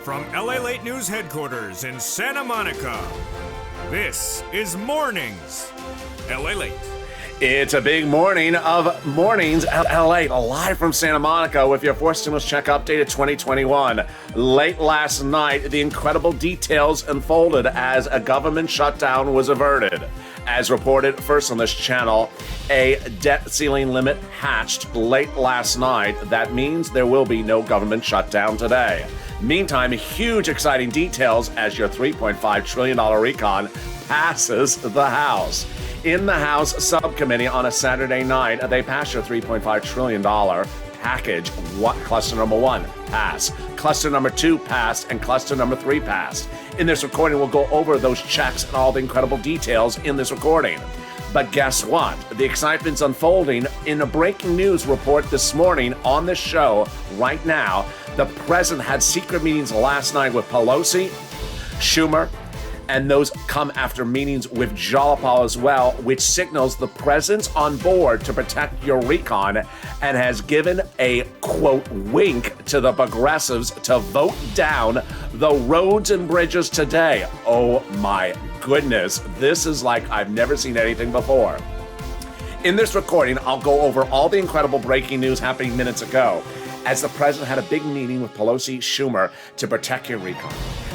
From LALATE News headquarters in Santa Monica, this is Mornings LALATE. It's a big morning of Mornings LALATE, live from Santa Monica with your fourth stimulus check updated 2021. Late last night, the incredible details unfolded as a government shutdown was averted. As reported first on this channel, a debt ceiling limit hatched late last night. That means there will be no government shutdown today. Meantime, huge exciting details as your $3.5 trillion recon passes the House. In the House subcommittee on a Saturday night, they passed your $3.5 trillion package. Cluster number 1 passed, cluster number 2 passed, and cluster number 3 passed. In this recording, we'll go over those checks and all the incredible details in this recording. But guess what? The excitement's unfolding in a breaking news report this morning on this show right now. The president had secret meetings last night with Pelosi, Schumer, and those come after meetings with Jalopal as well, which signals the president's on board to protect your recon and has given a, quote, wink to the progressives to vote down the roads and bridges today. Oh my goodness, this is like I've never seen anything before. In this recording, I'll go over all the incredible breaking news happening minutes ago as the president had a big meeting with Pelosi, Schumer to protect your recon.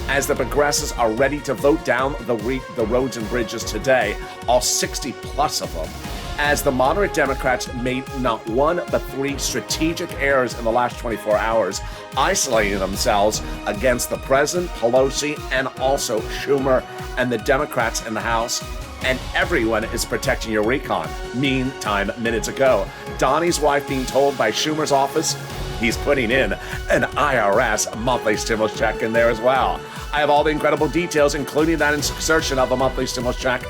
As the progressives are ready to vote down the roads and bridges today, all 60 plus of them, as the moderate Democrats made not one but 3 strategic errors in the last 24 hours, isolating themselves against the president, Pelosi, and also Schumer and the Democrats in the House. And everyone is protecting your recon. Meantime, minutes ago, Donnie's wife being told by Schumer's office he's putting in an IRS monthly stimulus check in there as well. I have all the incredible details, including that insertion of a monthly stimulus check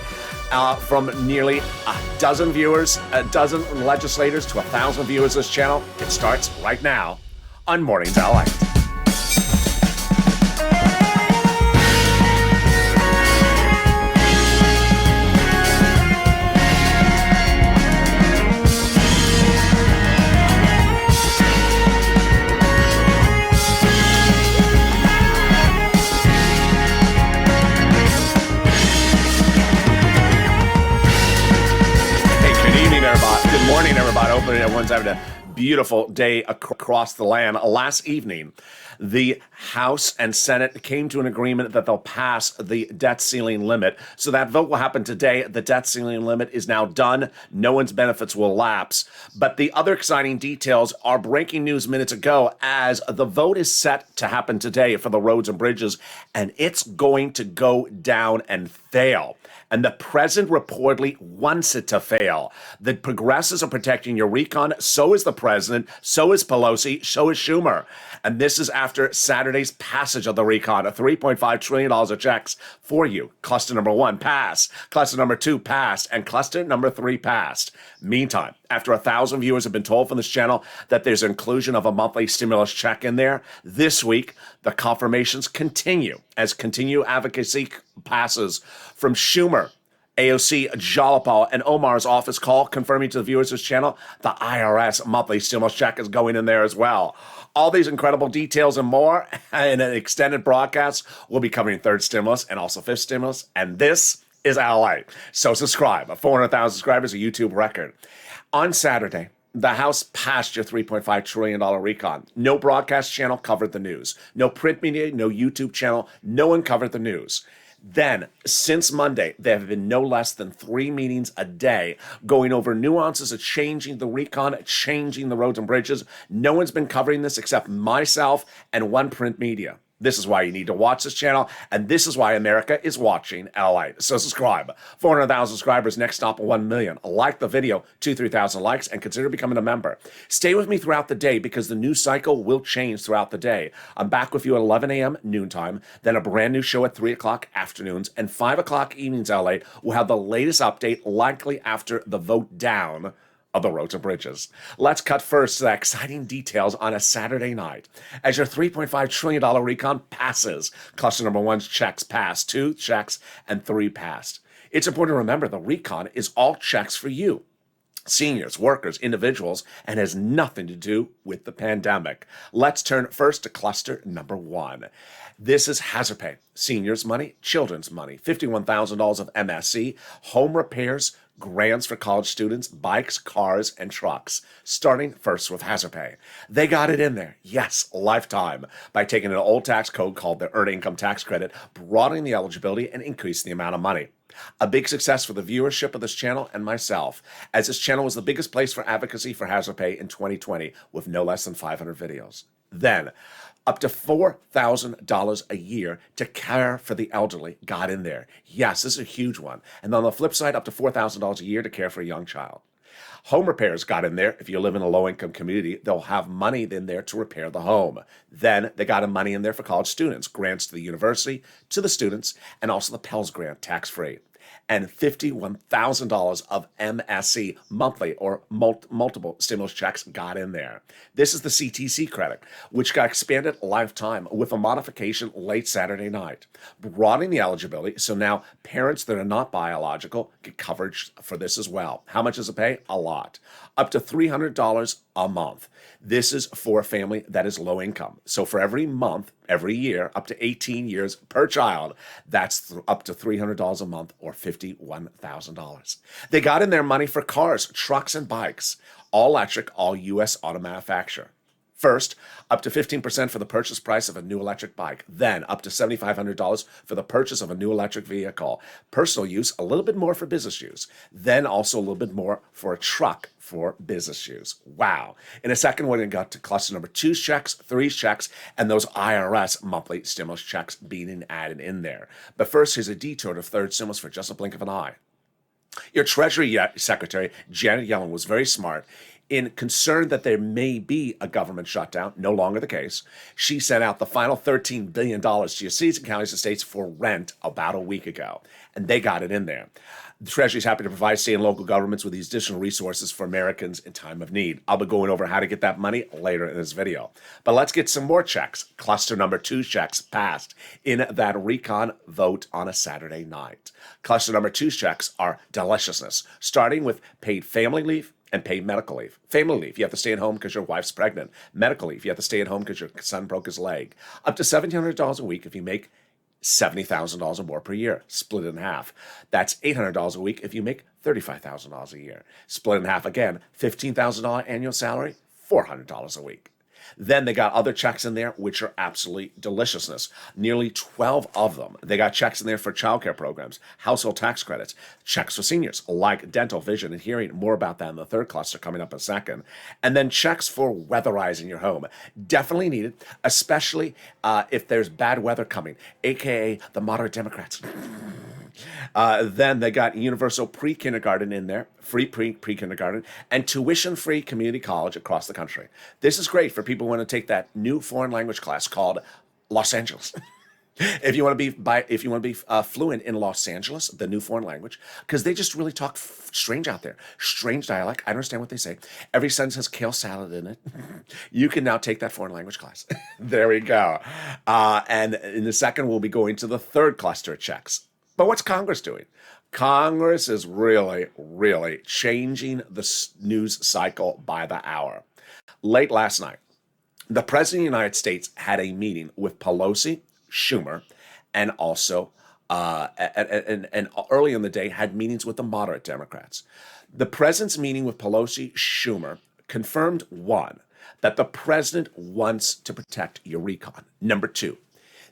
from nearly a dozen viewers, a dozen legislators to 1,000 viewers this channel. It starts right now on Mornings LALATE. Good morning, everybody. Hopefully everyone's having a beautiful day across the land. Last evening, the House and Senate came to an agreement that they'll pass the debt ceiling limit. So that vote will happen today. The debt ceiling limit is now done. No one's benefits will lapse. But the other exciting details are breaking news minutes ago as the vote is set to happen today for the roads and bridges, and it's going to go down and fail. And the president reportedly wants it to fail. The progressives are protecting your recon. So is the president. So is Pelosi. So is Schumer. And this is after Saturday's passage of the recon, a $3.5 trillion of checks for you. Cluster number 1 passed. Cluster number 2 passed. And cluster number 3 passed. Meantime, after 1,000 viewers have been told from this channel that there's inclusion of a monthly stimulus check in there, this week, the confirmations continue as continued advocacy passes from Schumer, AOC, Jalopal, and Omar's office call confirming to the viewers of this channel the IRS monthly stimulus check is going in there as well. All these incredible details and more in an extended broadcast. We'll be covering third stimulus and also fifth stimulus. And this is LALATE. So subscribe. 400,000 subscribers, a YouTube record. On Saturday, the House passed your $3.5 trillion recon. No broadcast channel covered the news. No print media, no YouTube channel. No one covered the news. Then, since Monday, there have been no less than 3 meetings a day going over nuances of changing the recon, changing the roads and bridges. No one's been covering this except myself and one print media. This is why you need to watch this channel, and this is why America is watching LALATE. So subscribe. 400,000 subscribers, next stop 1 million. Like the video, 3,000 likes, and consider becoming a member. Stay with me throughout the day because the news cycle will change throughout the day. I'm back with you at 11 a.m. noontime, then a brand new show at 3 o'clock afternoons, and 5 o'clock evenings LALATE will have the latest update likely after the vote down of the roads and bridges. Let's cut first to the exciting details on a Saturday night. As your $3.5 trillion recon passes, cluster number 1's checks passed, 2 checks, and 3 passed. It's important to remember the recon is all checks for you. seniors, workers, individuals, and has nothing to do with the pandemic. Let's turn first to cluster number 1. This is hazard pay, seniors' money, children's money, $51,000 of MSC, home repairs, grants for college students, bikes, cars, and trucks. Starting first with hazard pay. They got it in there, yes, lifetime, by taking an old tax code called the Earned Income Tax Credit, broadening the eligibility, and increasing the amount of money. A big success for the viewership of this channel and myself, as this channel was the biggest place for advocacy for hazard pay in 2020 with no less than 500 videos. Then, up to $4,000 a year to care for the elderly got in there. Yes, this is a huge one. And on the flip side, up to $4,000 a year to care for a young child. Home repairs got in there. If you live in a low-income community, they'll have money in there to repair the home. Then they got money in there for college students, grants to the university, to the students, and also the Pell's grant, tax-free. And $51,000 of MSC, monthly or multiple stimulus checks, got in there. This is the CTC credit, which got expanded lifetime with a modification late Saturday night, broadening the eligibility. So now parents that are not biological get coverage for this as well. How much does it pay? A lot. Up to $300 a month. This is for a family that is low income. So for every month, every year, up to 18 years per child, that's up to $300 a month or $51,000. They got in their money for cars, trucks, and bikes, all electric, all U.S. auto manufacturer. First, up to 15% for the purchase price of a new electric bike. Then, up to $7,500 for the purchase of a new electric vehicle. Personal use, a little bit more for business use. Then also a little bit more for a truck for business use. Wow. In a second, we're going to go to cluster number 2 checks, 3 checks, and those IRS monthly stimulus checks being added in there. But first, here's a detour to third stimulus for just a blink of an eye. Your Treasury Secretary, Janet Yellen, was very smart. In concern that there may be a government shutdown, no longer the case, she sent out the final $13 billion to your cities and counties and states for rent about a week ago, and they got it in there. The Treasury is happy to provide state and local governments with these additional resources for Americans in time of need. I'll be going over how to get that money later in this video. But let's get some more checks. Cluster number 2 checks passed in that recon vote on a Saturday night. Cluster number 2 checks are deliciousness, starting with paid family leave and paid medical leave. Family leave, you have to stay at home because your wife's pregnant. Medical leave, you have to stay at home because your son broke his leg. Up to $1,700 a week if you make $70,000 or more per year, split it in half. That's $800 a week if you make $35,000 a year. Split in half again, $15,000 annual salary, $400 a week. Then they got other checks in there, which are absolutely deliciousness. Nearly 12 of them. They got checks in there for childcare programs, household tax credits, checks for seniors, like dental, vision, and hearing. More about that in the third cluster coming up in a second. And then checks for weatherizing your home. Definitely needed, especially if there's bad weather coming, aka the moderate Democrats. Then they got universal pre-kindergarten in there, free pre-kindergarten, and tuition-free community college across the country. This is great for people who want to take that new foreign language class called Los Angeles. If you want to be fluent in Los Angeles, the new foreign language, because they just really talk strange out there, strange dialect. I don't understand what they say. Every sentence has kale salad in it. You can now take that foreign language class. There we go. And in the second, we'll be going to the third cluster of checks. But what's Congress doing? Congress is really, really changing the news cycle by the hour. Late last night, the President of the United States had a meeting with Pelosi, Schumer, and also, and early in the day, had meetings with the moderate Democrats. The President's meeting with Pelosi, Schumer, confirmed, 1, that the President wants to protect your recon. Number 2,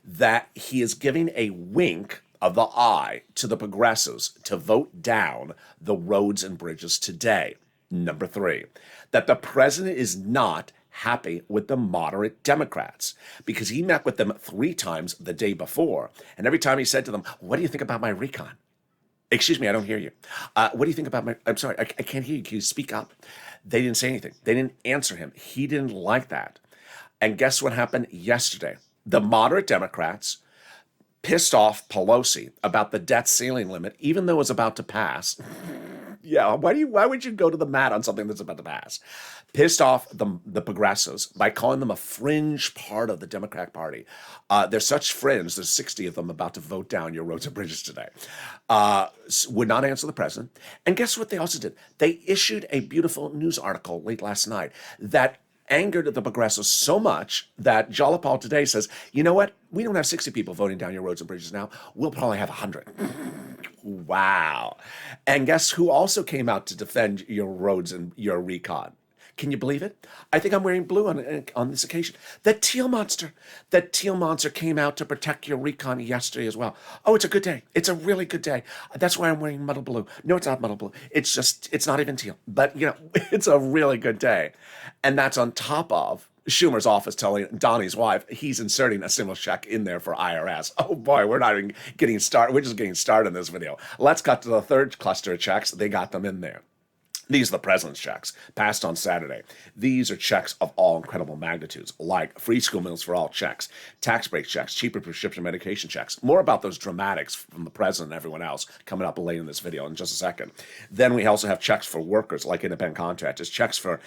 that he is giving a wink of the eye to the progressives to vote down the roads and bridges today. Number 3, that the president is not happy with the moderate Democrats because he met with them 3 times the day before. And every time he said to them, what do you think about my recon? Excuse me, I don't hear you. What do you think about my, I'm sorry, I can't hear you. Can you speak up? They didn't say anything. They didn't answer him. He didn't like that. And guess what happened yesterday? The moderate Democrats pissed off Pelosi about the debt ceiling limit, even though it was about to pass. Yeah, why would you go to the mat on something that's about to pass? Pissed off the progressives by calling them a fringe part of the Democratic Party. They're such fringe. There's 60 of them about to vote down your roads and bridges today. Would not answer the president. And guess what they also did? They issued a beautiful news article late last night that angered the progressives so much that Jalapal today says, you know what? We don't have 60 people voting down your roads and bridges now. We'll probably have 100. Wow. And guess who also came out to defend your roads and your recon? Can you believe it? I think I'm wearing blue on this occasion. The Teal Monster. The Teal Monster came out to protect your recon yesterday as well. Oh, it's a good day. It's a really good day. That's why I'm wearing muddle blue. No, it's not muddle blue. It's not even teal. But, it's a really good day. And that's on top of Schumer's office telling Donnie's wife he's inserting a stimulus check in there for IRS. Oh boy, we're not even getting started. We're just getting started in this video. Let's cut to the third cluster of checks. They got them in there. These are the president's checks, passed on Saturday. These are checks of all incredible magnitudes, like free school meals for all checks, tax break checks, cheaper prescription medication checks. More about those dramatics from the president and everyone else coming up late in this video in just a second. Then we also have checks for workers, like independent contractors, checks for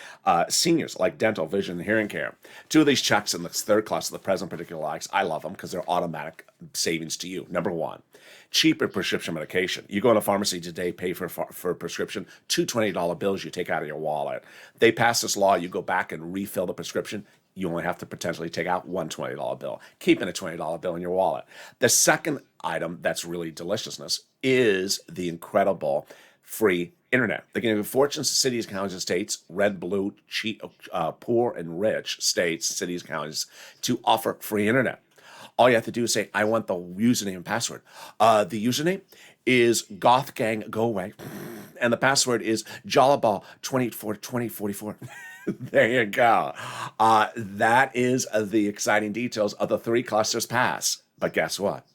seniors, like dental, vision, and hearing care. Two of these checks in this third cluster the president particularly likes. I love them because they're automatic savings to you. Number one, cheaper prescription medication. You go to a pharmacy today, pay for a prescription, two $20 bills you take out of your wallet. They pass this law, you go back and refill the prescription, you only have to potentially take out one $20 bill, keeping a $20 bill in your wallet. The second item that's really deliciousness is the incredible free internet. They're giving fortunes to cities, counties, and states, red, blue, cheap, poor, and rich states, cities, counties, to offer free internet. All you have to do is say, I want the username and password. The username is Goth Gang Go Away. And the password is Jolliball 2044. There you go. That is the exciting details of the three clusters pass. But guess what?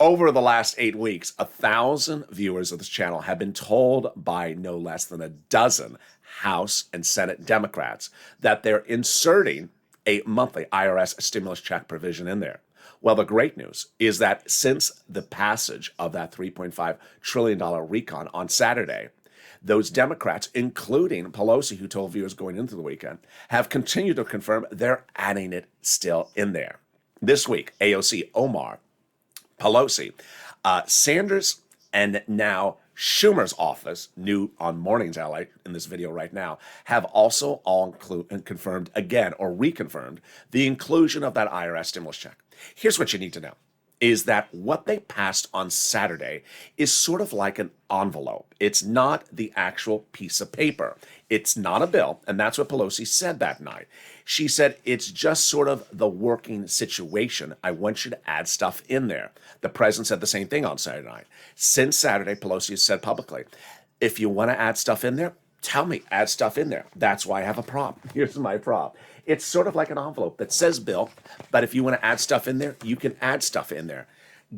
Over the last 8 weeks, 1,000 viewers of this channel have been told by no less than a dozen House and Senate Democrats that they're inserting a monthly IRS stimulus check provision in there. Well, the great news is that since the passage of that $3.5 trillion recon on Saturday, those Democrats, including Pelosi, who told viewers going into the weekend, have continued to confirm they're adding it still in there. This week, AOC, Omar, Pelosi, Sanders, and now Schumer's office, new on Mornings LA in this video right now, have also all confirmed again or reconfirmed the inclusion of that IRS stimulus check. Here's what you need to know is that what they passed on Saturday is sort of like an envelope. It's not the actual piece of paper. It's not a bill, and that's what Pelosi said that night. She said, it's just sort of the working situation. I want you to add stuff in there. The president said the same thing on Saturday night. Since Saturday, Pelosi has said publicly, if you want to add stuff in there, tell me, add stuff in there. That's why I have a prop. Here's my prop. It's sort of like an envelope that says bill, but if you want to add stuff in there, you can add stuff in there.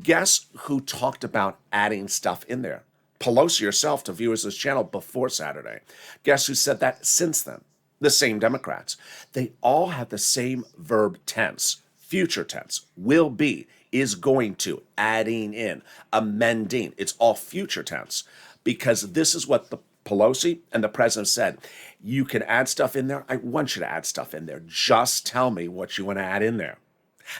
Guess who talked about adding stuff in there? Pelosi herself to viewers of this channel before Saturday. Guess who said that since then? The same Democrats. They all have the same verb tense, future tense, will be, is going to, adding in, amending. It's all future tense because this is what the Pelosi and the president said. You can add stuff in there. I want you to add stuff in there. Just tell me what you want to add in there.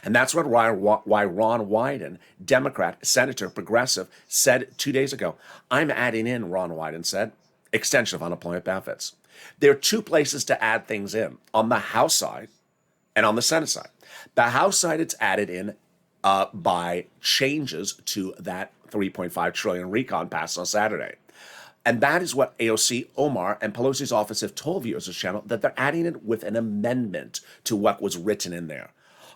And that's why Ron Wyden, Democrat, Senator, Progressive, said 2 days ago, I'm adding in, Ron Wyden said, extension of unemployment benefits. There are two places to add things in, on the House side and on the Senate side. The House side, it's added in by changes to that $3.5 trillion recon passed on Saturday. And that is what AOC, Omar, and Pelosi's office have told viewers of this channel, that they're adding it with an amendment to what was written in there.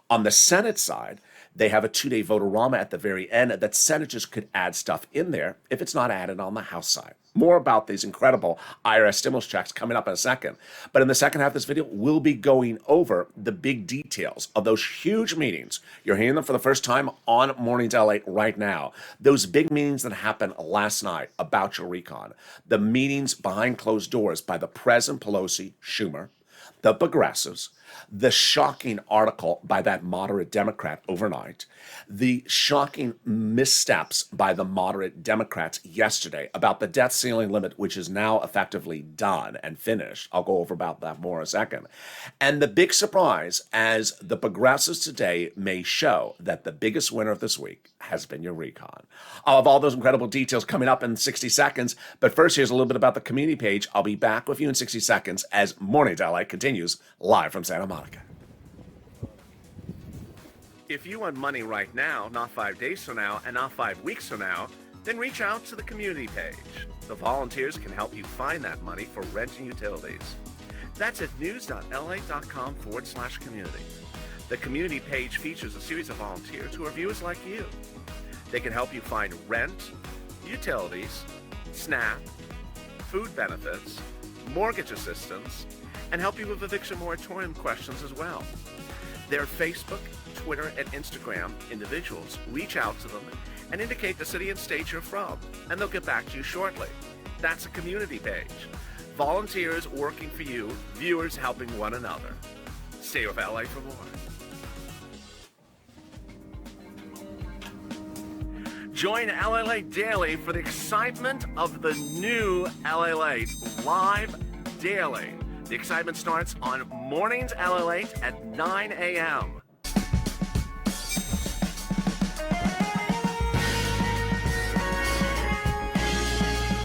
On the Senate side, they have a two-day vote-a-rama at the very end that senators could add stuff in there if it's not added on the House side. More about these incredible IRS stimulus checks coming up in a second. But in the second half of this video, we'll be going over the big details of those huge meetings. You're hearing them for the first time on Mornings LA right now. Those big meetings that happened last night about your recon. The meetings behind closed doors by the President, Pelosi, Schumer, the progressives, the shocking article by that moderate Democrat overnight, the shocking missteps by the moderate Democrats yesterday about the debt ceiling limit, which is now effectively done and finished. I'll go over about that more in a second. And the big surprise, as the progressives today may show, that the biggest winner of this week has been your recon. I'll have all those incredible details coming up in 60 seconds. But first, here's a little bit about the community page. I'll be back with you in 60 seconds as Mornings LA continues live from Santa Monica. If you want money right now, not 5 days from now, and not 5 weeks from now, then reach out to the community page. The volunteers can help you find that money for rent and utilities. That's at news.la.com/community. The community page features a series of volunteers who are viewers like you. They can help you find rent, utilities, SNAP, food benefits, mortgage assistance, and help you with eviction moratorium questions as well. Their Facebook, Twitter, and Instagram individuals reach out to them and indicate the city and state you're from, and they'll get back to you shortly. That's a community page. Volunteers working for you, viewers helping one another. Stay with LA for more. Join LALATE Daily for the excitement of the new LALATE live daily. The excitement starts on Mornings LALATE at 9 a.m.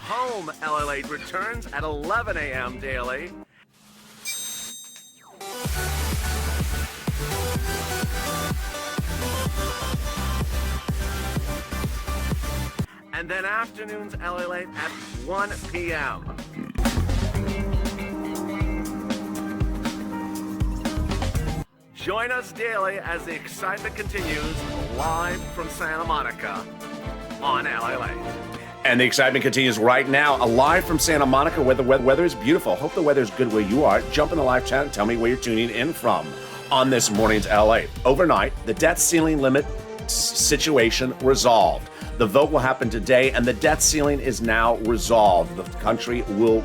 Home LALATE returns at 11 a.m. daily. And then afternoons LALATE at 1 p.m. Join us daily as the excitement continues live from Santa Monica on LALATE. And the excitement continues right now, live from Santa Monica, where the weather is beautiful. Hope the weather is good where you are. Jump in the live chat and tell me where you're tuning in from on this Mornings LA. Overnight, the debt ceiling limit situation resolved. The vote will happen today, and the debt ceiling is now resolved. The country will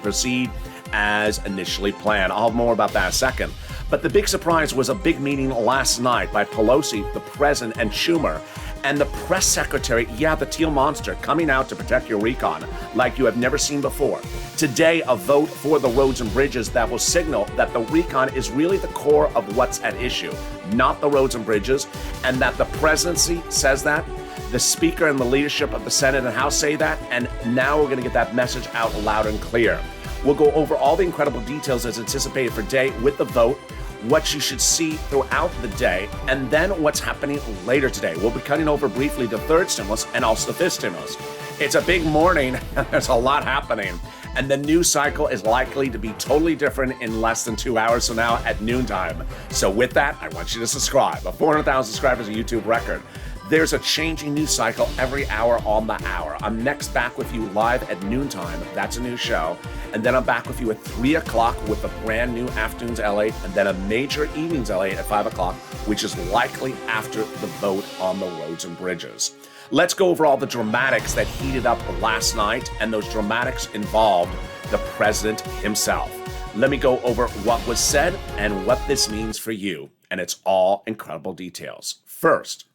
proceed as initially planned. I'll have more about that in a second. But the big surprise was a big meeting last night by Pelosi, the president, and Schumer, and the press secretary, the teal monster, coming out to protect your recon like you have never seen before. Today, a vote for the roads and bridges that will signal that the recon is really the core of what's at issue, not the roads and bridges, and that the presidency says that. The Speaker and the leadership of the Senate and House say that, and now we're going to get that message out loud and clear. We'll go over all the incredible details as anticipated for today with the vote, what you should see throughout the day, and then what's happening later today. We'll be cutting over briefly the third stimulus and also the fifth stimulus. It's a big morning, there's a lot happening, and the news cycle is likely to be totally different in less than 2 hours from now at noontime. So with that, I want you to subscribe. 400,000 subscribers, a YouTube record. There's a changing news cycle every hour on the hour. I'm next back with you live at noontime. That's a new show. And then I'm back with you at 3 o'clock with a brand new Afternoons LA, and then a major Evenings LA at 5 o'clock, which is likely after the vote on the roads and bridges. Let's go over all the dramatics that heated up last night, and those dramatics involved the president himself. Let me go over what was said and what this means for you, and it's all incredible details. First,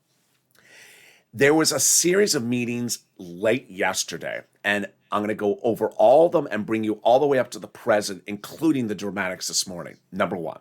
there was a series of meetings late yesterday, and I'm going to go over all of them and bring you all the way up to the president, including the dramatics this morning. Number one,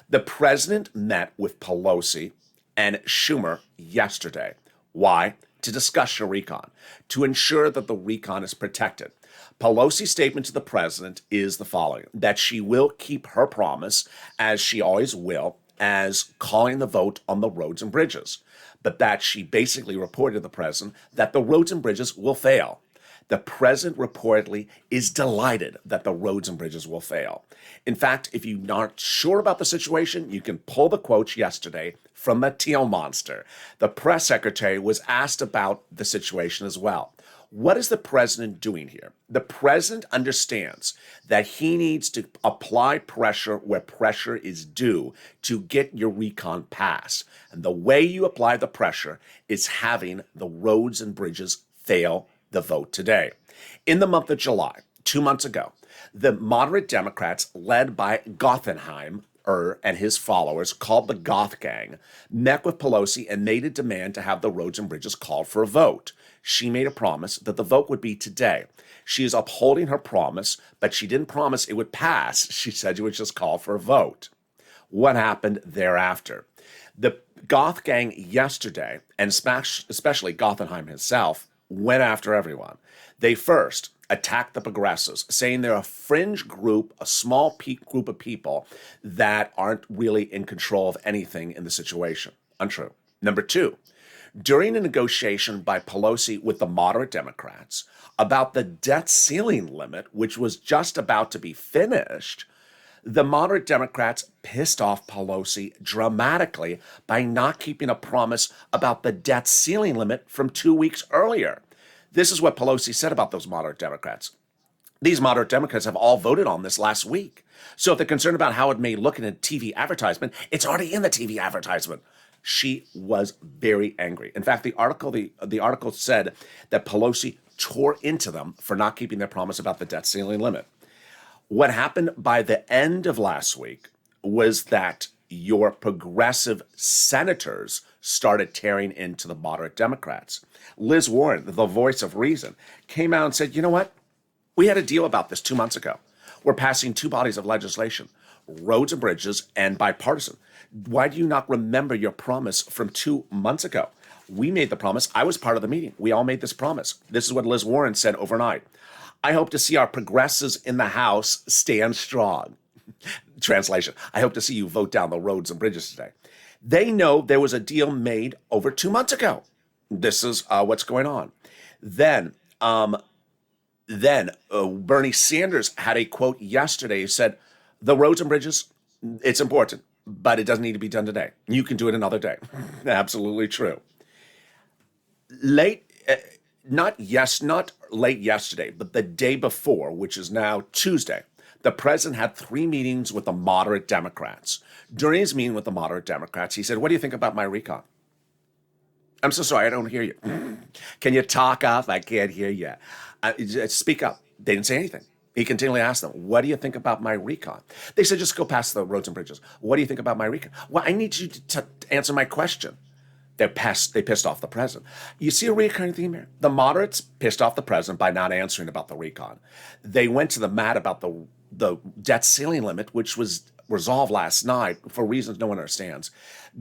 the president met with Pelosi and Schumer yesterday. Why? To discuss your recon, to ensure that the recon is protected. Pelosi's statement to the president is the following, that she will keep her promise, as she always will, as calling the vote on the roads and bridges, but that she basically reported to the president that the roads and bridges will fail. The president reportedly is delighted that the roads and bridges will fail. In fact, if you're not sure about the situation, you can pull the quotes yesterday from the teal monster. The press secretary was asked about the situation as well. What is the president doing here? The president understands that he needs to apply pressure where pressure is due to get your recon passed. And the way you apply the pressure is having the roads and bridges fail the vote today. In the month of July, 2 months ago, The moderate Democrats, led by Gothenheim, and his followers, called the Goth Gang, met with Pelosi and made a demand to have the roads and bridges called for a vote. She made a promise that the vote would be today. She is upholding her promise, but she didn't promise it would pass. She said she would just call for a vote. What happened thereafter? The Goth Gang yesterday, and especially Gothenheim himself, went after everyone. They first attacked the progressives, saying they're a fringe group, a small group of people that aren't really in control of anything in the situation. Untrue. Number two, during a negotiation by Pelosi with the moderate Democrats about the debt ceiling limit, which was just about to be finished, the moderate Democrats pissed off Pelosi dramatically by not keeping a promise about the debt ceiling limit from 2 weeks earlier. This is what Pelosi said about those moderate Democrats. These moderate Democrats have all voted on this last week. So if they're concerned about how it may look in a TV advertisement, it's already in the TV advertisement. She was very angry. In fact, the article said that Pelosi tore into them for not keeping their promise about the debt ceiling limit. What happened by the end of last week was that your progressive senators started tearing into the moderate Democrats. Liz Warren, the voice of reason, came out and said, you know what? We had a deal about this 2 months ago. We're passing two bodies of legislation, roads and bridges and bipartisan. Why do you not remember your promise from 2 months ago? We made the promise. I was part of the meeting. We all made this promise. This is what Liz Warren said overnight. I hope to see our progressives in the House stand strong. Translation, I hope to see you vote down the roads and bridges today. They know there was a deal made over 2 months ago. This is what's going on. Then Bernie Sanders had a quote yesterday. He said, the roads and bridges, it's important, but it doesn't need to be done today. You can do it another day. Absolutely true. Not late yesterday, but the day before, which is now Tuesday, the president had 3 meetings with the moderate Democrats. During his meeting with the moderate Democrats, he said, what do you think about my recon? I'm so sorry, I don't hear you. Can you talk up? I can't hear you. Speak up. They didn't say anything. He continually asked them, what do you think about my recon? They said, just go past the roads and bridges. What do you think about my recon? Well, I need you to answer my question. They pissed off the president. You see a recurring theme here? The moderates pissed off the president by not answering about the recon. They went to the mat about the debt ceiling limit, which was resolved last night for reasons no one understands.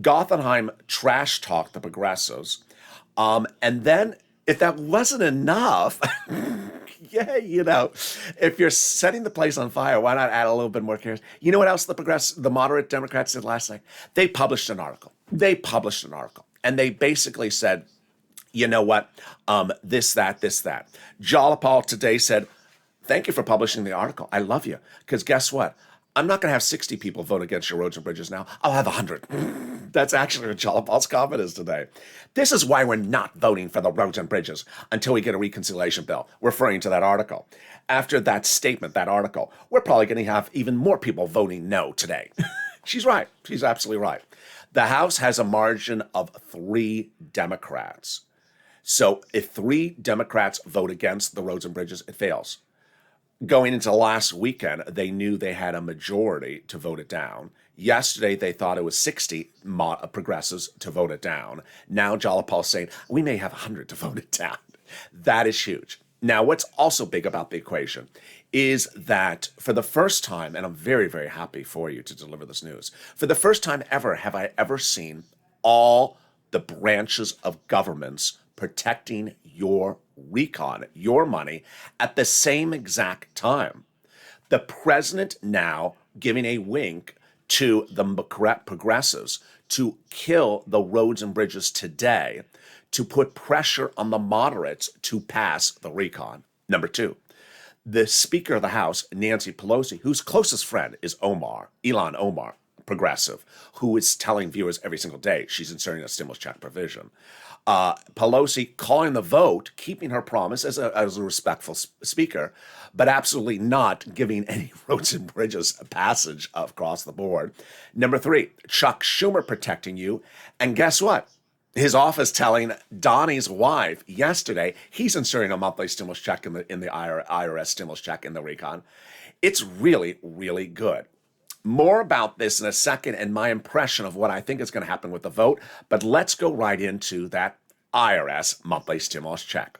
Gothenheim trash talked the progressives. And then if that wasn't enough, yeah, if you're setting the place on fire, why not add a little bit more chaos? You know what else the moderate Democrats did last night? They published an article. And they basically said, you know what, this, that. Jalapal today said, thank you for publishing the article. I love you. Because guess what? I'm not going to have 60 people vote against your roads and bridges now. I'll have 100. That's actually what Jalapal's comment is today. This is why we're not voting for the roads and bridges until we get a reconciliation bill, referring to that article. After that statement, that article, we're probably going to have even more people voting no today. She's right. She's absolutely right. The House has a margin of 3 Democrats. So if 3 Democrats vote against the roads and bridges, it fails. Going into last weekend, they knew they had a majority to vote it down. Yesterday, they thought it was 60 progressives to vote it down. Now Jalapal's saying, we may have 100 to vote it down. That is huge. Now, what's also big about the equation is that for the first time, and I'm very, very happy for you to deliver this news, for the first time ever have I ever seen all the branches of governments protecting your recon, your money, at the same exact time. The president now giving a wink to the progressives to kill the roads and bridges today, to put pressure on the moderates to pass the recon. Number 2, the Speaker of the House, Nancy Pelosi, whose closest friend is Ilhan Omar, progressive, who is telling viewers every single day she's inserting a stimulus check provision. Pelosi calling the vote, keeping her promise as a respectful speaker, but absolutely not giving any roads and bridges a passage across the board. Number 3, Chuck Schumer protecting you. And guess what? His office telling Donnie's wife yesterday he's inserting a monthly stimulus check in the IRS stimulus check in the recon. It's really, really good. More about this in a second and my impression of what I think is going to happen with the vote, but let's go right into that IRS monthly stimulus check.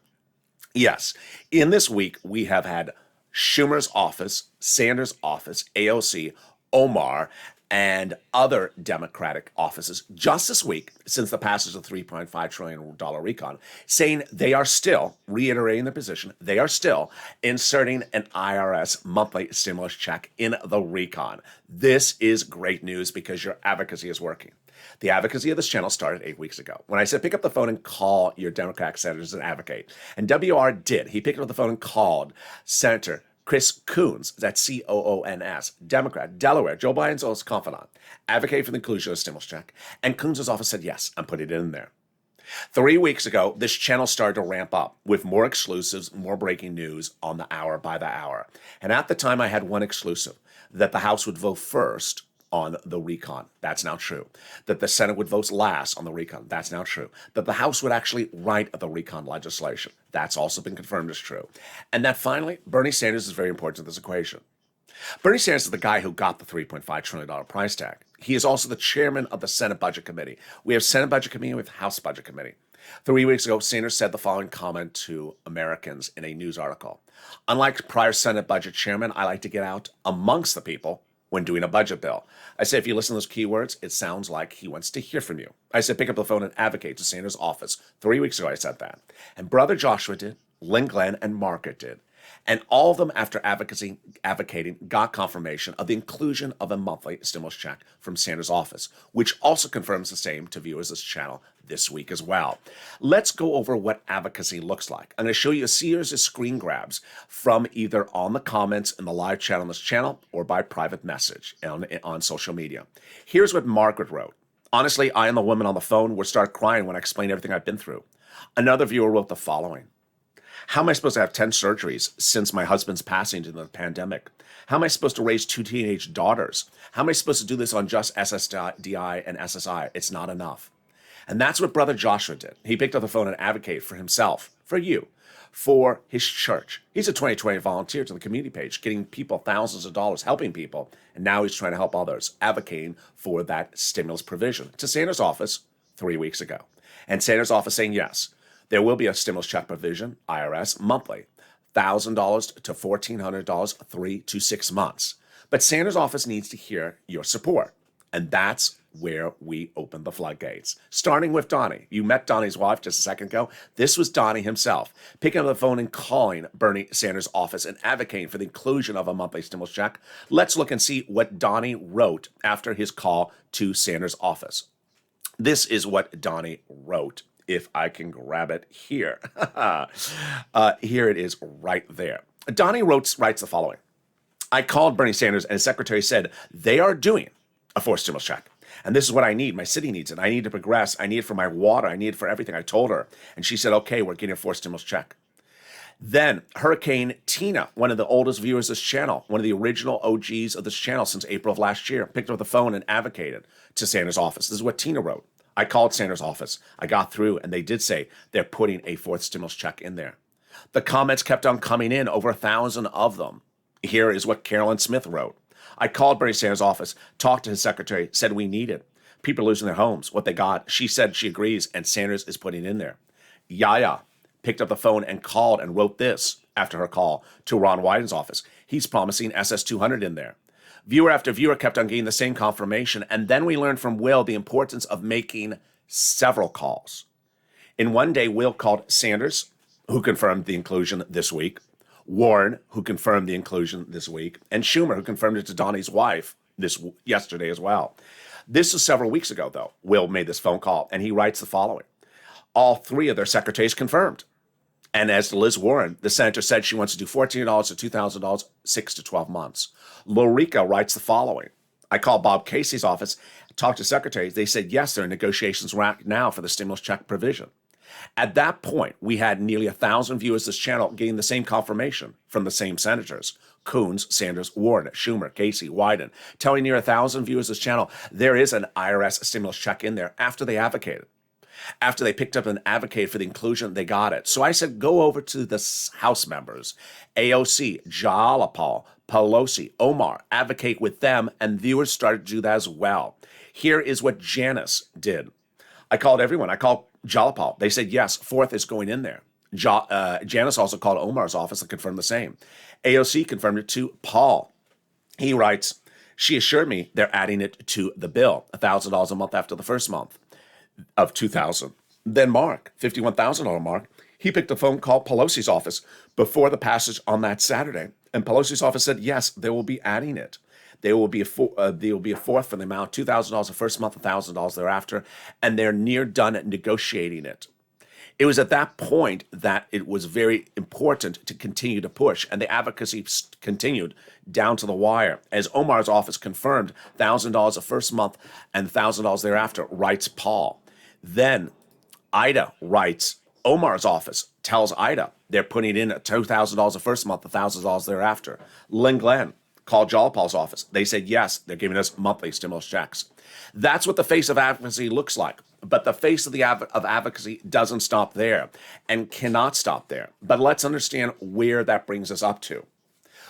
Yes, in this week, we have had Schumer's office, Sanders' office, AOC, Omar, and other Democratic offices just this week, since the passage of the $3.5 trillion recon, saying they are still, reiterating their position, they are still inserting an IRS monthly stimulus check in the recon. This is great news because your advocacy is working. The advocacy of this channel started 8 weeks ago when I said pick up the phone and call your Democratic senators and advocate. And WR did. He picked up the phone and called Senator Chris Coons, that's C-O-O-N-S, Democrat, Delaware, Joe Biden's old confidant, advocated for the inclusion of a stimulus check. And Coons' office said yes, and put it in there. 3 weeks ago, this channel started to ramp up with more exclusives, more breaking news on the hour by the hour. And at the time, I had one exclusive, that the House would vote first on the recon. That's now true. That the Senate would vote last on the recon. That's now true. That the House would actually write the recon legislation. That's also been confirmed as true. And that finally, Bernie Sanders is very important to this equation. Bernie Sanders is the guy who got the $3.5 trillion price tag. He is also the chairman of the Senate Budget Committee. We have Senate Budget Committee and we have House Budget Committee. 3 weeks ago, Sanders said the following comment to Americans in a news article. Unlike prior Senate budget chairman, I like to get out amongst the people when doing a budget bill. I said, if you listen to those keywords, it sounds like he wants to hear from you. I said, pick up the phone and advocate to Sanders' office. 3 weeks ago, I said that. And Brother Joshua did, Lynn Glenn, and Margaret did. And all of them, after advocating, got confirmation of the inclusion of a monthly stimulus check from Sanders' office, which also confirms the same to viewers of this channel this week as well. Let's go over what advocacy looks like. I'm going to show you a series of screen grabs from either on the comments in the live chat on this channel or by private message on social media. Here's what Margaret wrote. Honestly, I and the woman on the phone would start crying when I explained everything I've been through. Another viewer wrote the following. How am I supposed to have 10 surgeries since my husband's passing due to the pandemic? How am I supposed to raise 2 teenage daughters? How am I supposed to do this on just SSDI and SSI? It's not enough. And that's what Brother Joshua did. He picked up the phone and advocated for himself, for you, for his church. He's a 2020 volunteer to the community page, getting people thousands of dollars, helping people. And now he's trying to help others, advocating for that stimulus provision to Sanders' office 3 weeks ago. And Sanders' office saying yes. There will be a stimulus check provision, IRS, monthly, $1,000 to $1,400, 3 to 6 months. But Sanders' office needs to hear your support. And that's where we open the floodgates. Starting with Donnie. You met Donnie's wife just a second ago. This was Donnie himself, picking up the phone and calling Bernie Sanders' office and advocating for the inclusion of a monthly stimulus check. Let's look and see what Donnie wrote after his call to Sanders' office. This is what Donnie wrote. If I can grab it here. Here it is right there. Donnie writes the following. I called Bernie Sanders and his secretary said, they are doing a forced stimulus check. And this is what I need. My city needs it. I need to progress. I need it for my water. I need it for everything. I told her. And she said, okay, we're getting a forced stimulus check. Then Hurricane Tina, one of the oldest viewers of this channel, one of the original OGs of this channel since April of last year, picked up the phone and advocated to Sanders' office. This is what Tina wrote. I called Sanders' office. I got through, and they did say they're putting a fourth stimulus check in there. The comments kept on coming in, over 1,000 of them. Here is what Carolyn Smith wrote. I called Bernie Sanders' office, talked to his secretary, said we need it. People are losing their homes, what they got. She said she agrees, and Sanders is putting it in there. Yaya picked up the phone and called and wrote this after her call to Ron Wyden's office. He's promising SS200 in there. Viewer after viewer kept on getting the same confirmation, and then we learned from Will the importance of making several calls. In one day, Will called Sanders, who confirmed the inclusion this week, Warren, who confirmed the inclusion this week, and Schumer, who confirmed it to Donnie's wife yesterday as well. This was several weeks ago, though. Will made this phone call, and he writes the following. All 3 of their secretaries confirmed. And as to Liz Warren, the senator said she wants to do $1,400 to $2,000, 6 to 12 months. Lorica writes the following. I called Bob Casey's office, talked to secretaries. They said, yes, they're in negotiations right now for the stimulus check provision. At that point, we had nearly 1,000 viewers of this channel getting the same confirmation from the same senators. Coons, Sanders, Warren, Schumer, Casey, Wyden, telling near 1,000 viewers of this channel there is an IRS stimulus check in there after they advocated. After they picked up and advocated for the inclusion, they got it. So I said, go over to the House members, AOC, Jalapal, Pelosi, Omar, advocate with them, and viewers started to do that as well. Here is what Janice did. I called everyone. I called Jalapal. They said, yes, fourth is going in there. Janice also called Omar's office and confirmed the same. AOC confirmed it to Paul. He writes, she assured me they're adding it to the bill, $1,000 a month after the first month of $2,000. Then Mark, $51,000 mark, he picked a phone, called Pelosi's office before the passage on that Saturday. And Pelosi's office said, yes, they will be adding it. There will be a fourth for the amount, $2,000 the first month, $1,000 thereafter, and they're near done at negotiating it. It was at that point that it was very important to continue to push, and the advocacy continued down to the wire. As Omar's office confirmed, $1,000 the first month and $1,000 thereafter, writes Paul. Then Ida writes, Omar's office tells Ida they're putting in $2,000 the first month, $1,000 thereafter. Lynn Glenn called Jalapal's office. They said, yes, they're giving us monthly stimulus checks. That's what the face of advocacy looks like. But the face of advocacy doesn't stop there and cannot stop there. But let's understand where that brings us up to.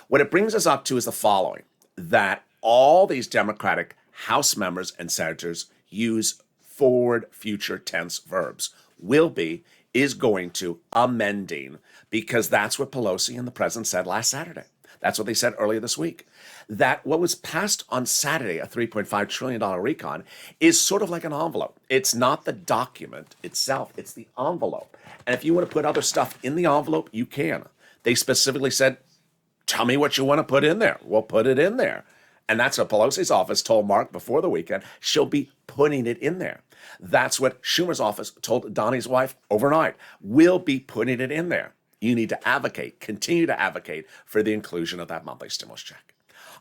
What it brings us up to is the following, that all these Democratic House members and senators use forward future tense verbs. Will be, is going to, amending, because that's what Pelosi and the president said last Saturday. That's what they said earlier this week. That what was passed on Saturday, a $3.5 trillion recon, is sort of like an envelope. It's not the document itself, it's the envelope. And if you want to put other stuff in the envelope, you can. They specifically said, tell me what you want to put in there. We'll put it in there. And that's what Pelosi's office told Mark before the weekend. She'll be putting it in there. That's what Schumer's office told Donnie's wife overnight. We'll be putting it in there. You need to advocate, continue to advocate for the inclusion of that monthly stimulus check.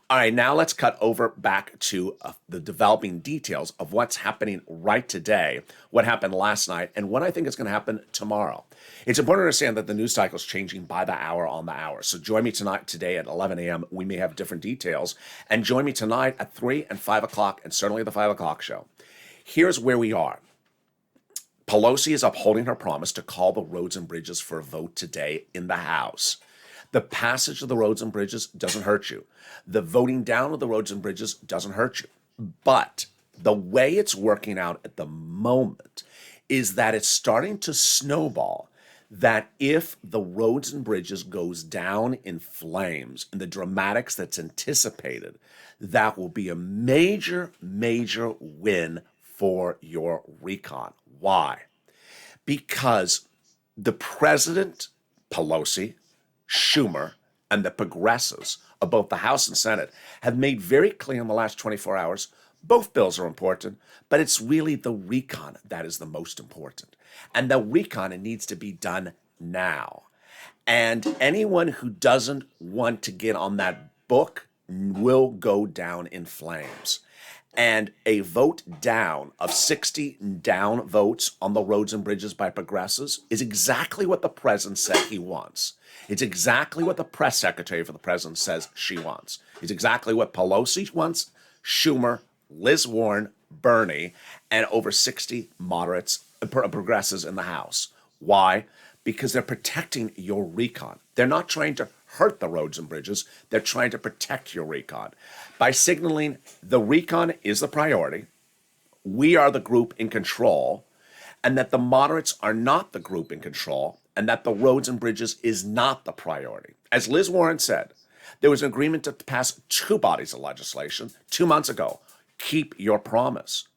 All right, now let's cut over back to the developing details of what's happening right today, what happened last night, and what I think is going to happen tomorrow. It's important to understand that the news cycle is changing by the hour on the hour. So join me today at 11 a.m. We may have different details. And join me tonight at 3 and 5 o'clock, and certainly the 5 o'clock show. Here's where we are. Pelosi is upholding her promise to call the roads and bridges for a vote today in the House. The passage of the roads and bridges doesn't hurt you. The voting down of the roads and bridges doesn't hurt you. But the way it's working out at the moment is that it's starting to snowball, that if the roads and bridges goes down in flames and the dramatics that's anticipated, that will be a major, major win for your recon. Why? Because the president, Pelosi, Schumer, and the progressives of both the House and Senate have made very clear in the last 24 hours, both bills are important, but it's really the recon that is the most important. And the recon, it needs to be done now. And anyone who doesn't want to get on that book will go down in flames. And a vote down of 60 down votes on the roads and bridges by progressives is exactly what the president said he wants. It's exactly what the press secretary for the president says she wants. It's exactly what Pelosi wants, Schumer, Liz Warren, Bernie, and over 60 moderates, progressives in the House. Why? Because they're protecting your recon. They're not trying to hurt the roads and bridges. They're trying to protect your recon by signaling the recon is the priority, we are the group in control, and that the moderates are not the group in control, and that the roads and bridges is not the priority. As Liz Warren said, there was an agreement to pass two bodies of legislation 2 months ago. Keep your promise.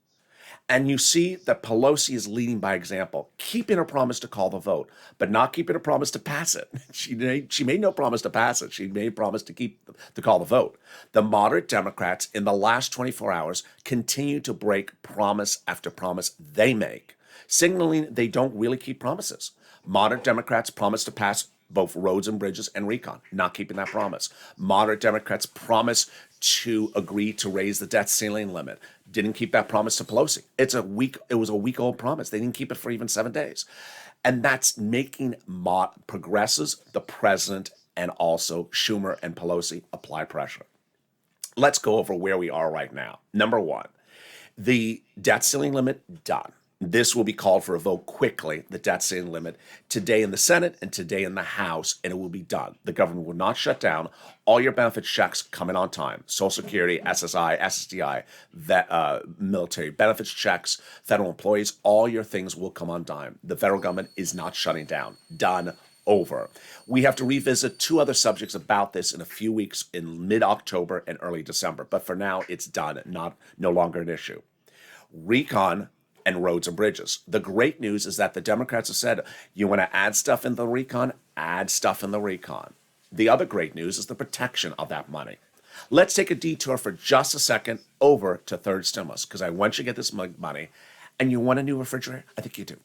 And you see that Pelosi is leading by example, keeping her promise to call the vote, but not keeping her promise to pass it. She made no promise to pass it. She made a promise to call the vote. The moderate Democrats in the last 24 hours continue to break promise after promise they make, signaling they don't really keep promises. Moderate Democrats promise to pass both roads and bridges and recon, not keeping that promise. Moderate Democrats promise to agree to raise the debt ceiling limit. Didn't keep that promise to Pelosi. It was a week-old promise. They didn't keep it for even 7 days. And that's making progressives, the president, and also Schumer and Pelosi apply pressure. Let's go over where we are right now. Number one, the debt ceiling limit, done. This will be called for a vote quickly, the debt ceiling limit, today in the Senate and today in the House, and it will be done. The government will not shut down. All your benefit checks come in on time. Social Security, SSI, SSDI, military benefits checks, federal employees, all your things will come on time. The federal government is not shutting down. Done. Over. We have to revisit two other subjects about this in a few weeks in mid-October and early December. But for now, it's done, no longer an issue. Recon and roads and bridges. The great news is that the Democrats have said, you want to add stuff in the recon, add stuff in the recon. The other great news is the protection of that money. Let's take a detour for just a second over to third stimulus, because I want you to get this money. And you want a new refrigerator? I think you do.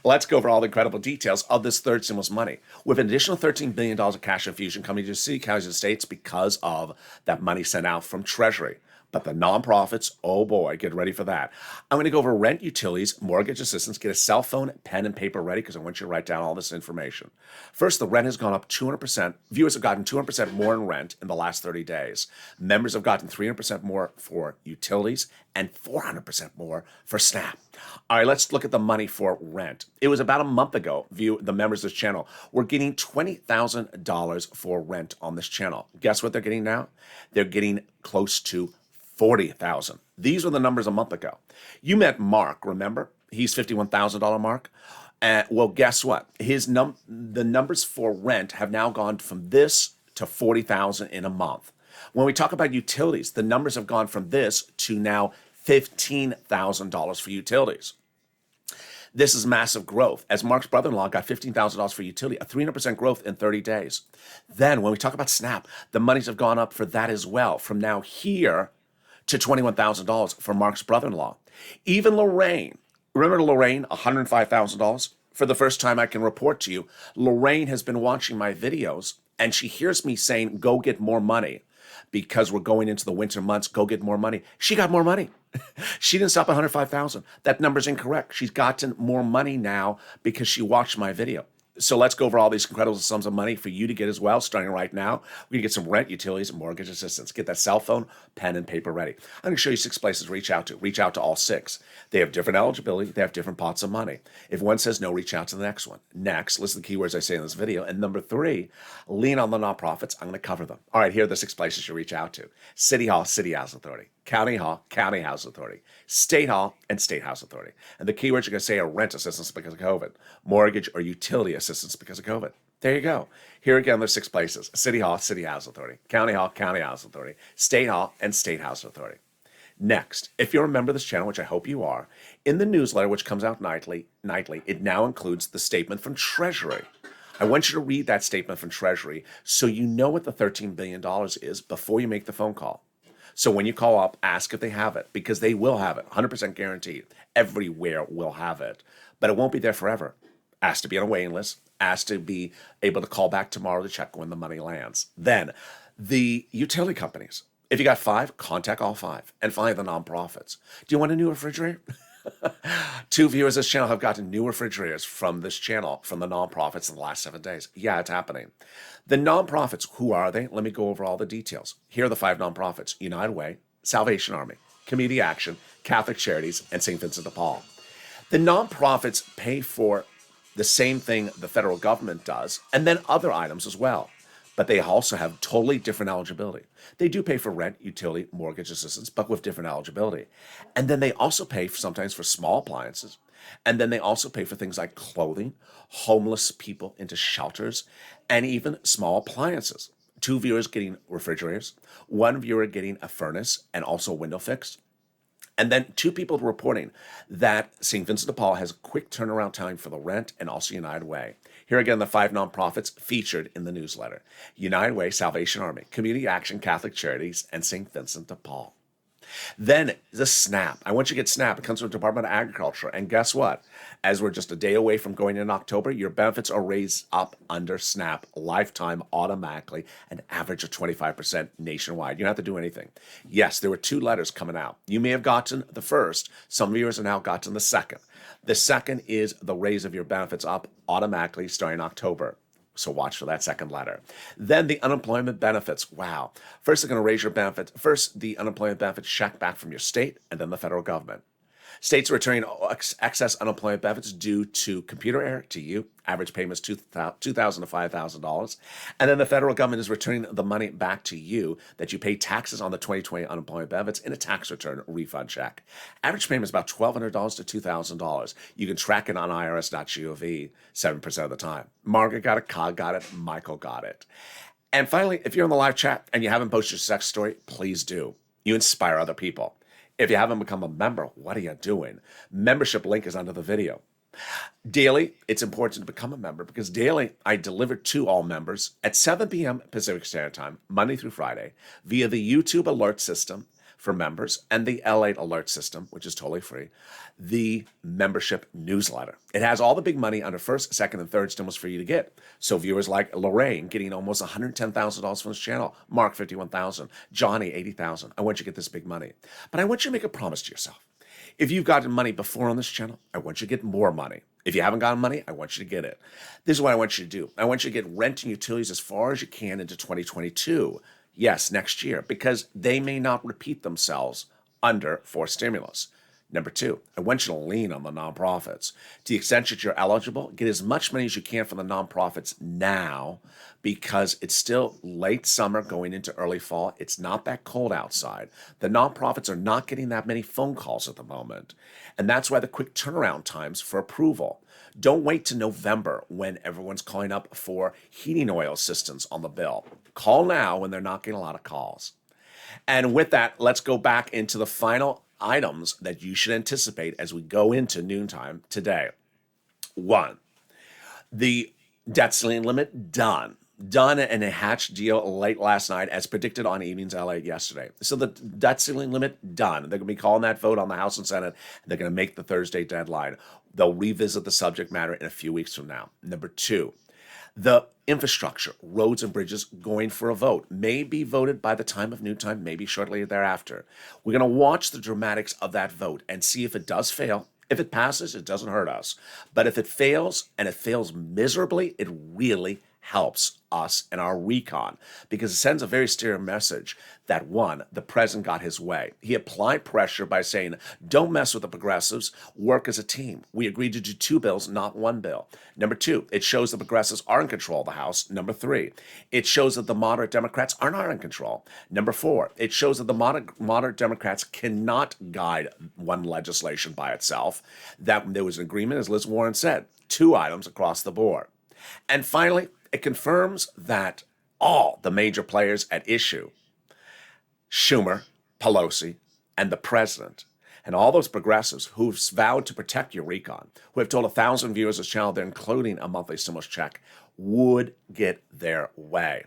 Let's go over all the incredible details of this third stimulus money. With an additional $13 billion of cash infusion coming to city, counties, and states because of that money sent out from Treasury. But the nonprofits, oh boy, get ready for that. I'm going to go over rent, utilities, mortgage assistance, get a cell phone, pen, and paper ready because I want you to write down all this information. First, the rent has gone up 200%. Viewers have gotten 200% more in rent in the last 30 days. Members have gotten 300% more for utilities and 400% more for SNAP. All right, let's look at the money for rent. It was about a month ago, the members of this channel were getting $20,000 for rent on this channel. Guess what they're getting now? They're getting close to $40,000. These were the numbers a month ago. You met Mark, remember? He's $51,000 Mark. Well, guess what? The numbers for rent have now gone from this to $40,000 in a month. When we talk about utilities, the numbers have gone from this to now $15,000 for utilities. This is massive growth, as Mark's brother-in-law got $15,000 for utility, a 300% growth in 30 days. Then when we talk about SNAP, the monies have gone up for that as well, from now here to $21,000 for Mark's brother-in-law. Even Lorraine, remember Lorraine, $105,000? For the first time I can report to you, Lorraine has been watching my videos and she hears me saying, go get more money because we're going into the winter months, go get more money. She got more money. She didn't stop at $105,000. That number's incorrect. She's gotten more money now because she watched my video. So let's go over all these incredible sums of money for you to get as well, starting right now. We can get some rent, utilities, and mortgage assistance. Get that cell phone, pen, and paper ready. I'm going to show you 6 places to reach out to. Reach out to all 6. They have different eligibility. They have different pots of money. If one says no, reach out to the next one. Next, listen to the keywords I say in this video. And number 3, lean on the nonprofits. I'm going to cover them. All right, here are the 6 places you reach out to. City Hall, City House Authority. County Hall, County House Authority, State Hall, and State House Authority. And the keywords you're going to say are rent assistance because of COVID, mortgage or utility assistance because of COVID. There you go. Here again, there's 6 places. City Hall, City House Authority, County Hall, County House Authority, State Hall, and State House Authority. Next, if you're a member of this channel, which I hope you are, in the newsletter, which comes out nightly, it now includes the statement from Treasury. I want you to read that statement from Treasury so you know what the $13 billion is before you make the phone call. So when you call up, ask if they have it, because they will have it, 100% guaranteed. Everywhere will have it, but it won't be there forever. Ask to be on a waiting list, ask to be able to call back tomorrow to check when the money lands. Then the utility companies, if you got 5, contact all 5 and find the nonprofits. Do you want a new refrigerator? 2 viewers of this channel have gotten new refrigerators from this channel, from the nonprofits in the last 7 days. Yeah, it's happening. The nonprofits, who are they? Let me go over all the details. Here are the 5 nonprofits: United Way, Salvation Army, Community Action, Catholic Charities, and St. Vincent de Paul. The nonprofits pay for the same thing the federal government does, and then other items as well. But they also have totally different eligibility. They do pay for rent, utility, mortgage assistance, but with different eligibility. And then they also pay sometimes for small appliances. And then they also pay for things like clothing, homeless people into shelters, and even small appliances. 2 viewers getting refrigerators, 1 viewer getting a furnace and also a window fix. And then 2 people reporting that St. Vincent de Paul has a quick turnaround time for the rent and also United Way. Here again, the 5 nonprofits featured in the newsletter: United Way, Salvation Army, Community Action, Catholic Charities, and St. Vincent de Paul. Then the SNAP. I want you to get SNAP. It comes from the Department of Agriculture. And guess what? As we're just a day away from going in October, your benefits are raised up under SNAP lifetime automatically, an average of 25% nationwide. You don't have to do anything. Yes, there were 2 letters coming out. You may have gotten the first. Some viewers have now gotten the second. The second is the raise of your benefits up automatically starting October. So watch for that second letter. Then the unemployment benefits. Wow. First, they're going to raise your benefits. First, the unemployment benefits check back from your state and then the federal government. States are returning excess unemployment benefits due to computer error to you. Average payment is $2,000 to $5,000. And then the federal government is returning the money back to you that you pay taxes on the 2020 unemployment benefits in a tax return refund check. Average payment is about $1,200 to $2,000. You can track it on irs.gov 7% of the time. Margaret got it, Cog got it, Michael got it. And finally, if you're in the live chat and you haven't posted your sex story, please do. You inspire other people. If you haven't become a member, what are you doing? Membership link is under the video. Daily, it's important to become a member because daily I deliver to all members at 7 p.m. Pacific Standard Time, Monday through Friday, via the YouTube alert system for members and the LALATE alert system, which is totally free, the membership newsletter. It has all the big money under first, second, and third stimulus for you to get. So viewers like Lorraine getting almost $110,000 from this channel, Mark $51,000, Johnny $80,000. I want you to get this big money. But I want you to make a promise to yourself. If you've gotten money before on this channel, I want you to get more money. If you haven't gotten money, I want you to get it. This is what I want you to do. I want you to get rent and utilities as far as you can into 2022. Yes, next year, because they may not repeat themselves under forced stimulus. Number two, I want you to lean on the nonprofits. To the extent that you're eligible, get as much money as you can from the nonprofits now because it's still late summer going into early fall. It's not that cold outside. The nonprofits are not getting that many phone calls at the moment. And that's why the quick turnaround times for approval. Don't wait to November when everyone's calling up for heating oil assistance on the bill. Call now when they're not getting a lot of calls. And with that, let's go back into the final items that you should anticipate as we go into noontime today. 1, the debt ceiling limit done in a hatched deal late last night as predicted on Evenings LA yesterday. So the debt ceiling limit done. They're going to be calling that vote on the House and Senate. They're going to make the Thursday deadline. They'll revisit the subject matter in a few weeks from now. Number 2, the infrastructure, roads and bridges going for a vote. May be voted by the time of noontime, maybe shortly thereafter. We're going to watch the dramatics of that vote and see if it does fail. If it passes, it doesn't hurt us. But if it fails, and it fails miserably, it really helps us and our recon because it sends a very clear message that 1, the president got his way. He applied pressure by saying, don't mess with the progressives, work as a team. We agreed to do 2 bills, not 1 bill. Number 2, it shows the progressives are in control of the House. Number 3, it shows that the moderate Democrats are not in control. Number 4, it shows that the moderate Democrats cannot guide one legislation by itself. That there was an agreement, as Liz Warren said, 2 items across the board. And finally, it confirms that all the major players at issue, Schumer, Pelosi, and the president, and all those progressives who've vowed to protect your recon, who have told 1,000 viewers of this channel they're including a monthly stimulus check, would get their way.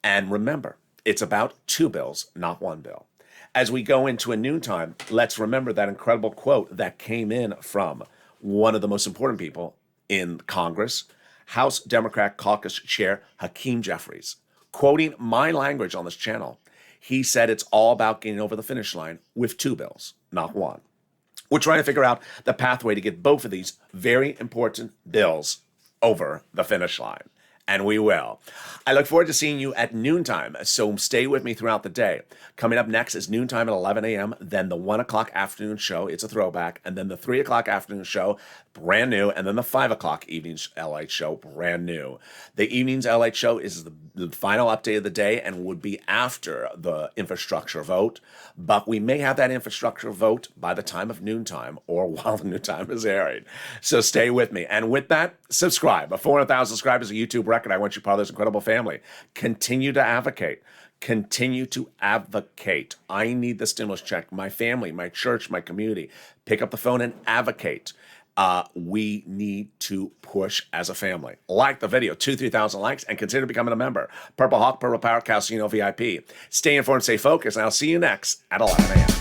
And remember, it's about 2 bills, not 1 bill. As we go into a noontime, let's remember that incredible quote that came in from one of the most important people in Congress, House Democrat Caucus Chair Hakeem Jeffries. Quoting my language on this channel, he said it's all about getting over the finish line with 2 bills, not 1. We're trying to figure out the pathway to get both of these very important bills over the finish line. And we will. I look forward to seeing you at noontime, so stay with me throughout the day. Coming up next is noontime at 11 a.m., then the 1 o'clock afternoon show, it's a throwback, and then the 3 o'clock afternoon show, brand new, and then the 5 o'clock evenings LA show, brand new. The evenings LA show is the final update of the day and would be after the infrastructure vote, but we may have that infrastructure vote by the time of noontime or while the noontime is airing. So stay with me. And with that, subscribe. 400,000 subscribers, a YouTube record. I want you part of this incredible family. Continue to advocate. Continue to advocate. I need the stimulus check. My family, my church, my community. Pick up the phone and advocate. We need to push as a family. Like the video, 2,000-3,000 likes, and consider becoming a member. Purple Hawk, Purple Power, Calcino VIP. Stay informed, stay focused, and I'll see you next at 11 a.m.